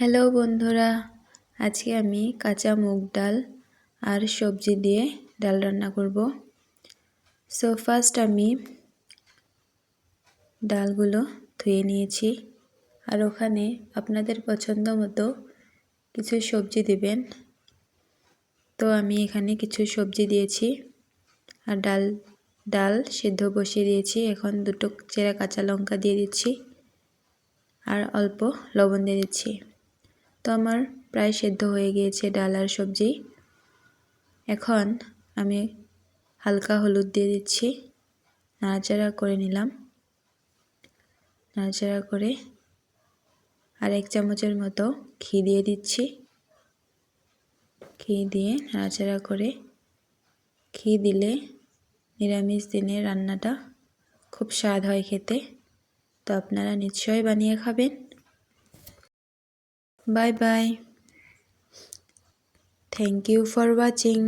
Hello বন্ধুরা, আজকে আমি কাঁচা মুগ ডাল আর সবজি দিয়ে ডাল রান্না করব। সো ফার্স্ট আমি ডালগুলো ধুয়ে নিয়েছি আর ওখানে আপনাদের পছন্দ মতো কিছু সবজি দিবেন। তো আমি এখানে কিছু সবজি দিয়েছি আর ডাল সিদ্ধ বসিয়ে দিয়েছি। এখন দুটো চেরা কাঁচা লঙ্কা দিয়ে দিচ্ছি আর অল্প লবণ দিয়ে দিচ্ছি। তো আমার প্রায় সেদ্ধ হয়ে গিয়েছে ডাল আর সবজি। এখন আমি হালকা হলুদ দিয়ে দিচ্ছি, নাড়াচাড়া করে নিলাম। নাড়াচাড়া করে আর 1 চামচের মতো ঘি দিয়ে দিচ্ছি। ঘি দিয়ে নাড়াচাড়া করে, ঘি দিলে নিরামিষ দিনে রান্নাটা খুব স্বাদ হয় খেতে। তো আপনারা নিশ্চয়ই বানিয়ে খাবেন। Bye bye. Thank you for watching.